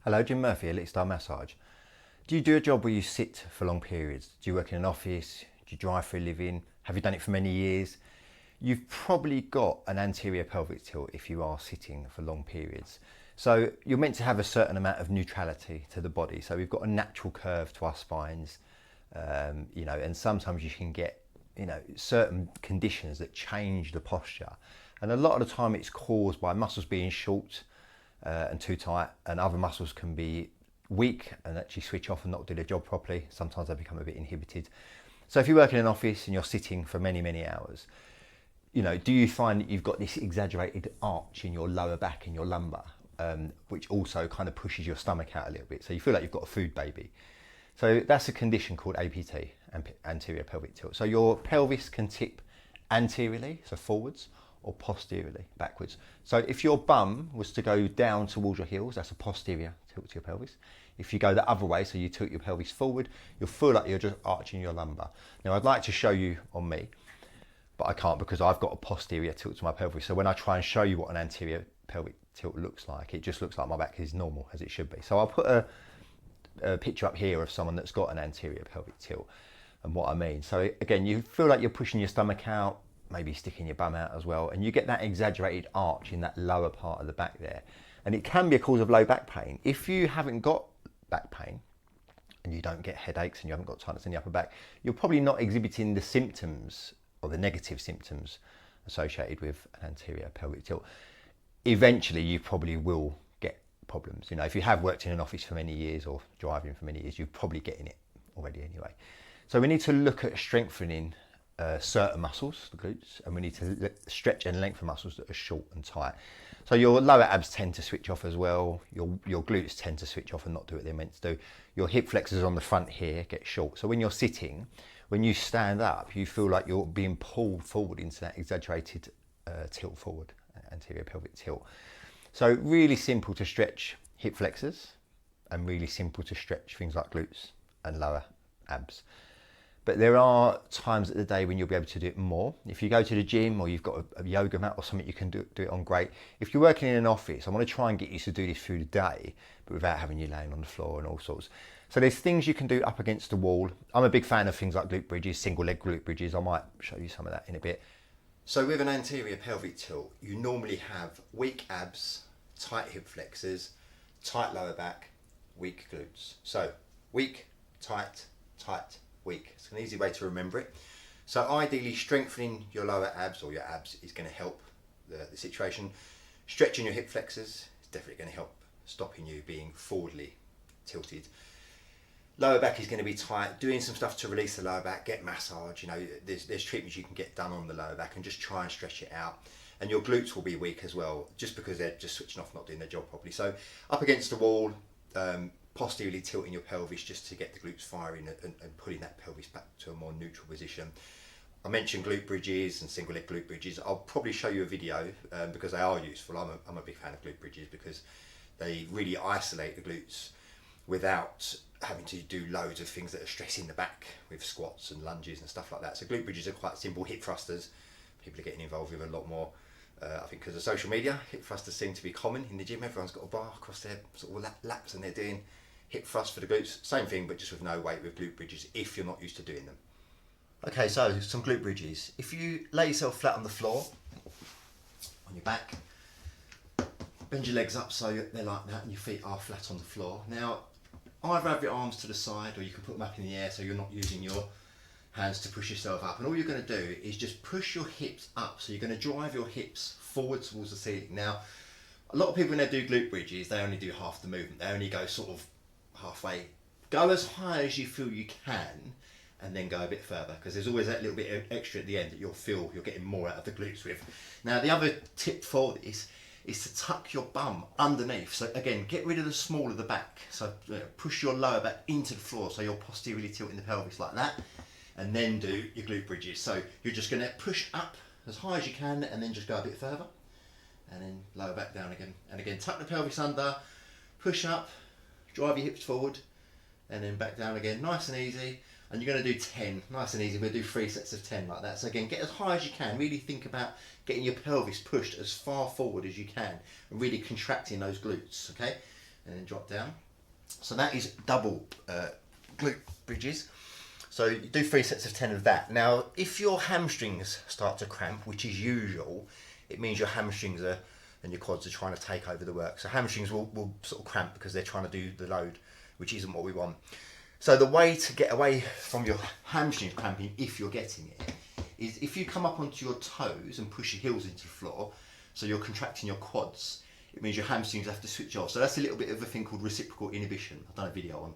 Hello, Jim Murphy, Elite Style Massage. Do you do a job where you sit for long periods? Do you work in an office? Do you drive for a living? Have you done it for many years? You've probably got an anterior pelvic tilt if you are sitting for long periods. So you're meant to have a certain amount of neutrality to the body. So we've got a natural curve to our spines, and sometimes you can get, certain conditions that change the posture. And a lot of the time it's caused by muscles being short and too tight, and other muscles can be weak and actually switch off and not do their job properly. Sometimes they become a bit inhibited. So if you work in an office and you're sitting for many, many hours, do you find that you've got this exaggerated arch in your lower back and your lumbar, which also kind of pushes your stomach out a little bit? So you feel like you've got a food baby. So that's a condition called APT, anterior pelvic tilt. So your pelvis can tip anteriorly, so forwards, or posteriorly, backwards. So if your bum was to go down towards your heels, that's a posterior tilt to your pelvis. If you go the other way, so you tilt your pelvis forward, you'll feel like you're just arching your lumbar. Now I'd like to show you on me, but I can't because I've got a posterior tilt to my pelvis. So when I try and show you what an anterior pelvic tilt looks like, it just looks like my back is normal, as it should be. So I'll put a picture up here of someone that's got an anterior pelvic tilt and what I mean. So again, you feel like you're pushing your stomach out, maybe sticking your bum out as well, and you get that exaggerated arch in that lower part of the back there. And it can be a cause of low back pain. If you haven't got back pain and you don't get headaches and you haven't got tightness in the upper back, you're probably not exhibiting the symptoms or the negative symptoms associated with an anterior pelvic tilt. Eventually you probably will get problems. If you have worked in an office for many years or driving for many years, you're probably getting it already anyway. So we need to look at strengthening certain muscles, the glutes, and we need to stretch and lengthen muscles that are short and tight. So your lower abs tend to switch off as well. Your glutes tend to switch off and not do what they're meant to do. Your hip flexors on the front here get short. So when you're sitting, when you stand up, you feel like you're being pulled forward into that exaggerated tilt forward, anterior pelvic tilt. So really simple to stretch hip flexors and really simple to stretch things like glutes and lower abs. But there are times of the day when you'll be able to do it more. If you go to the gym or you've got a yoga mat or something, you can do it on, great. If you're working in an office, I want to try and get you to do this through the day, but without having you laying on the floor and all sorts. So there's things you can do up against the wall. I'm a big fan of things like glute bridges, single leg glute bridges. I might show you some of that in a bit. So with an anterior pelvic tilt, you normally have weak abs, tight hip flexors, tight lower back, weak glutes. So weak, tight, tight, weak. It's an easy way to remember it. So ideally strengthening your lower abs or your abs is going to help the situation. Stretching your hip flexors is definitely going to help stopping you being forwardly tilted. Lower back is going to be tight. Doing some stuff to release the lower back, get massage. There's treatments you can get done on the lower back and just try and stretch it out. And your glutes will be weak as well, just because they're just switching off, not doing their job properly. So up against the wall, posteriorly tilting your pelvis just to get the glutes firing and pulling that pelvis back to a more neutral position. I mentioned glute bridges and single leg glute bridges. I'll probably show you a video because they are useful. I'm a big fan of glute bridges because they really isolate the glutes without having to do loads of things that are stressing the back with squats and lunges and stuff like that. So glute bridges are quite simple hip thrusters. People are getting involved with a lot more. I think because of social media, hip thrusters seem to be common in the gym. Everyone's got a bar across their sort of laps and they're doing hip thrust for the glutes. Same thing, but just with no weight with glute bridges if you're not used to doing them. Okay, so some glute bridges. If you lay yourself flat on the floor, on your back, bend your legs up so they're like that and your feet are flat on the floor. Now, either have your arms to the side or you can put them up in the air so you're not using your hands to push yourself up. And all you're going to do is just push your hips up. So you're going to drive your hips forward towards the ceiling. Now, a lot of people when they do glute bridges, they only do half the movement. They only go sort of halfway. Go as high as you feel you can and then go a bit further because there's always that little bit extra at the end that you'll feel you're getting more out of the glutes with. Now the other tip for this is to tuck your bum underneath. So again, get rid of the small of the back. So push your lower back into the floor so you're posteriorly tilting the pelvis like that and then do your glute bridges. So you're just going to push up as high as you can and then just go a bit further and then lower back down again. And again, tuck the pelvis under, push up, drive your hips forward and then back down again, nice and easy. And you're going to do 10, nice and easy. We'll do 3 sets of 10 like that. So again, get as high as you can. Really think about getting your pelvis pushed as far forward as you can and really contracting those glutes, okay? and then drop down. So that is double glute bridges. So you do 3 sets of 10 of that. Now, if your hamstrings start to cramp, which is usual, it means your hamstrings are and your quads are trying to take over the work. So hamstrings will sort of cramp because they're trying to do the load, which isn't what we want. So the way to get away from your hamstrings cramping, if you're getting it, is if you come up onto your toes and push your heels into the floor, so you're contracting your quads, it means your hamstrings have to switch off. So that's a little bit of a thing called reciprocal inhibition. I've done a video on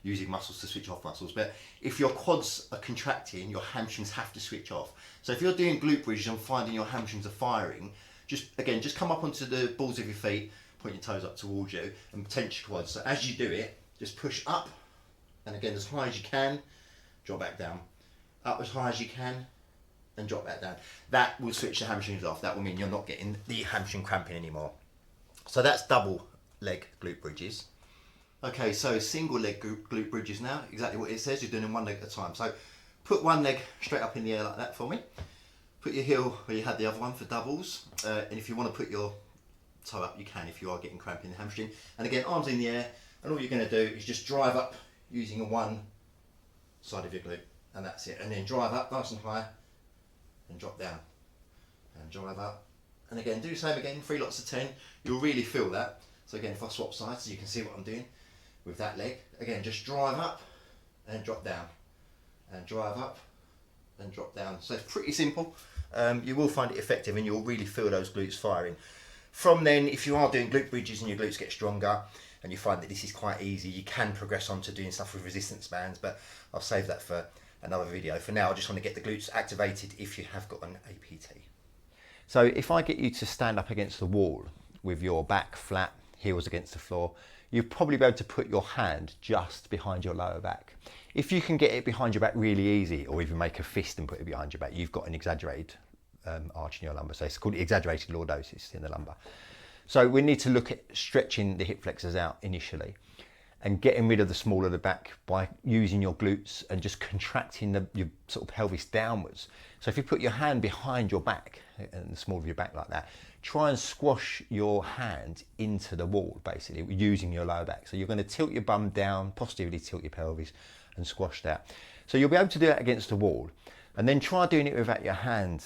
using muscles to switch off muscles, but if your quads are contracting, your hamstrings have to switch off. So if you're doing glute bridges and finding your hamstrings are firing, just come up onto the balls of your feet, point your toes up towards you and tense your quads. So as you do it, just push up, and again as high as you can, drop back down. Up as high as you can, and drop back down. That will switch the hamstrings off. That will mean you're not getting the hamstring cramping anymore. So that's double leg glute bridges. Okay, so single leg glute bridges now, exactly what it says, you're doing in one leg at a time. So put one leg straight up in the air like that for me. Put your heel where you had the other one for doubles. And if you want to put your toe up, you can if you are getting cramp in the hamstring. And again, arms in the air, and all you're going to do is just drive up using one side of your glute, and that's it. And then drive up nice and high, and drop down, and drive up. And again, do the same again, 3 lots of 10. You'll really feel that. So again, if I swap sides, so you can see what I'm doing with that leg. Again, just drive up and drop down, and drive up and drop down. So it's pretty simple. You will find it effective, and you'll really feel those glutes firing. From then, if you are doing glute bridges and your glutes get stronger, and you find that this is quite easy, you can progress on to doing stuff with resistance bands, but I'll save that for another video. For now, I just want to get the glutes activated if you have got an APT. So if I get you to stand up against the wall with your back flat, heels against the floor, you'll probably be able to put your hand just behind your lower back. If you can get it behind your back really easy, or even make a fist and put it behind your back, you've got an exaggerated arch in your lumbar. So it's called exaggerated lordosis in the lumbar. So we need to look at stretching the hip flexors out initially and getting rid of the small of the back by using your glutes and just contracting your sort of pelvis downwards. So if you put your hand behind your back and the small of your back like that, try and squash your hand into the wall, basically, using your lower back. So you're going to tilt your bum down, posteriorly tilt your pelvis and squash that. So you'll be able to do that against the wall, and then try doing it without your hand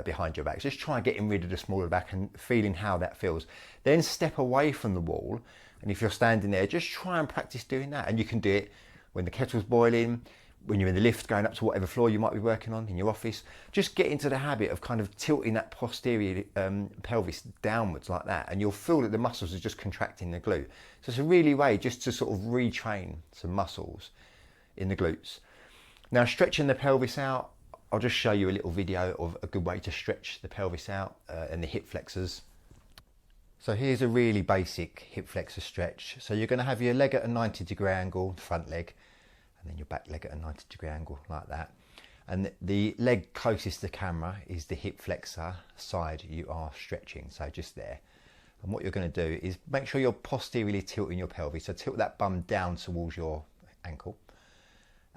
behind your back. Just try getting rid of the smaller back and feeling how that feels. Then step away from the wall, and if you're standing there, just try and practice doing that. And you can do it when the kettle's boiling, when you're in the lift going up to whatever floor you might be working on in your office. Just get into the habit of kind of tilting that posterior pelvis downwards like that, and you'll feel that the muscles are just contracting the glute. So it's a really way just to sort of retrain some muscles in the glutes. Now, stretching the pelvis out, I'll just show you a little video of a good way to stretch the pelvis out and the hip flexors. So here's a really basic hip flexor stretch. So you're going to have your leg at a 90-degree angle, front leg, and then your back leg at a 90-degree angle like that. And the leg closest to the camera is the hip flexor side you are stretching, so just there. And what you're going to do is make sure you're posteriorly tilting your pelvis, so tilt that bum down towards your ankle.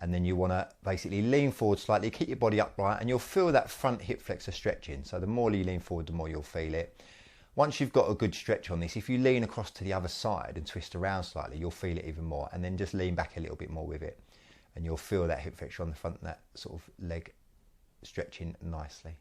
And then you want to basically lean forward slightly, keep your body upright, and you'll feel that front hip flexor stretching. So the more you lean forward, the more you'll feel it. Once you've got a good stretch on this, if you lean across to the other side and twist around slightly, you'll feel it even more. And then just lean back a little bit more with it, and you'll feel that hip flexor on the front, that sort of leg stretching nicely.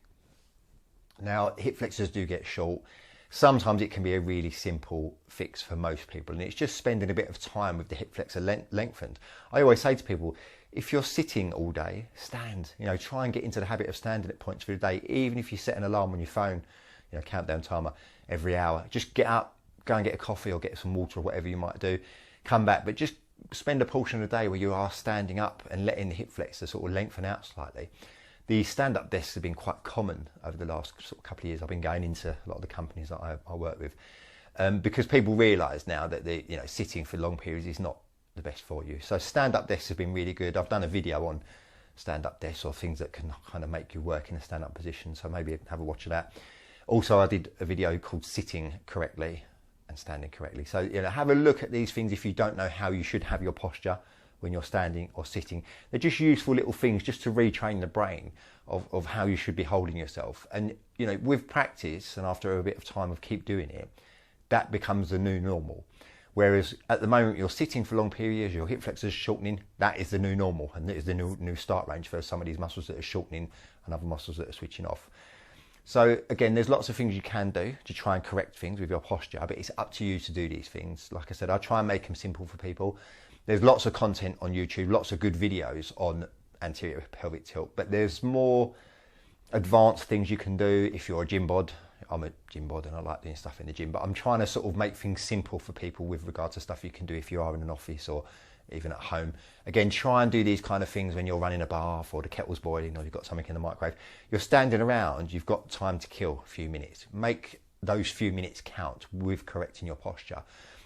Now, hip flexors do get short. Sometimes it can be a really simple fix for most people, and it's just spending a bit of time with the hip flexor lengthened. I always say to people, if you're sitting all day, stand. You know, try and get into the habit of standing at points through the day, even if you set an alarm on your phone, you know, countdown timer every hour. Just get up, go and get a coffee or get some water or whatever you might do, come back, but just spend a portion of the day where you are standing up and letting the hip flexor sort of lengthen out slightly. The stand-up desks have been quite common over the last sort of couple of years. I've been going into a lot of the companies that I work with because people realise now that sitting for long periods is not the best for you. So stand-up desks have been really good. I've done a video on stand-up desks or things that can kind of make you work in a stand-up position, so maybe have a watch of that. Also, I did a video called Sitting Correctly and Standing Correctly. So, have a look at these things if you don't know how you should have your posture when you're standing or sitting. They're just useful little things just to retrain the brain of how you should be holding yourself. And, with practice and after a bit of time of keep doing it, that becomes the new normal. Whereas at the moment you're sitting for long periods, your hip flexors shortening, that is the new normal, and it is the new start range for some of these muscles that are shortening and other muscles that are switching off. So again, there's lots of things you can do to try and correct things with your posture, but it's up to you to do these things. Like I said, I try and make them simple for people. There's lots of content on YouTube, lots of good videos on anterior pelvic tilt, but there's more advanced things you can do if you're a gym bod. I'm a gym bod and I like doing stuff in the gym, but I'm trying to sort of make things simple for people with regard to stuff you can do if you are in an office or even at home. Again, try and do these kind of things when you're running a bath or the kettle's boiling or you've got something in the microwave. You're standing around, you've got time to kill a few minutes. Make those few minutes count with correcting your posture.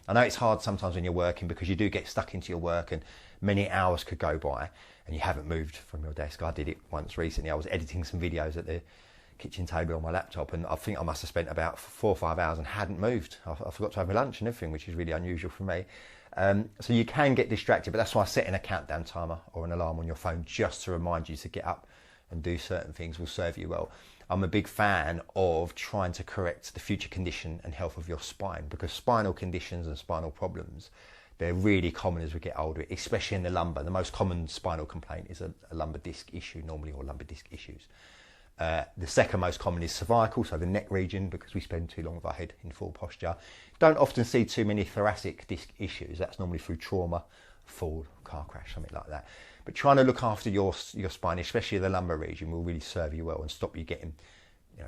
I know it's hard sometimes when you're working because you do get stuck into your work and many hours could go by and you haven't moved from your desk. I did it once recently. I was editing some videos at the kitchen table on my laptop, and I think I must have spent about 4 or 5 hours and hadn't moved. I forgot to have my lunch and everything, which is really unusual for me. So you can get distracted, but that's why setting a countdown timer or an alarm on your phone just to remind you to get up and do certain things will serve you well. I'm a big fan of trying to correct the future condition and health of your spine, because spinal conditions and spinal problems, they're really common as we get older, especially in the lumbar. The most common spinal complaint is a lumbar disc issue normally, or lumbar disc issues. The second most common is cervical, so the neck region, because we spend too long with our head in full posture. Don't often see too many thoracic disc issues. That's normally through trauma, fall, car crash, something like that. But trying to look after your spine, especially the lumbar region, will really serve you well and stop you getting,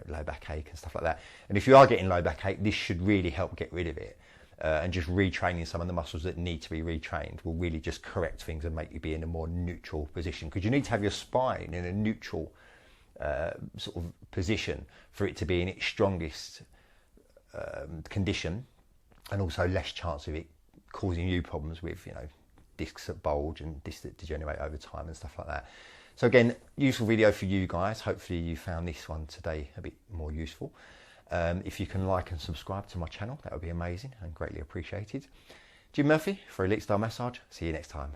low backache and stuff like that. And if you are getting low backache, this should really help get rid of it. And just retraining some of the muscles that need to be retrained will really just correct things and make you be in a more neutral position, because you need to have your spine in a neutral sort of position for it to be in its strongest condition, and also less chance of it causing you problems with discs that bulge and discs that degenerate over time and stuff like that. So again, useful video for you guys. Hopefully you found this one today a bit more useful. If you can like and subscribe to my channel, that would be amazing and greatly appreciated. Jim Murphy for Elite Style Massage. See you next time.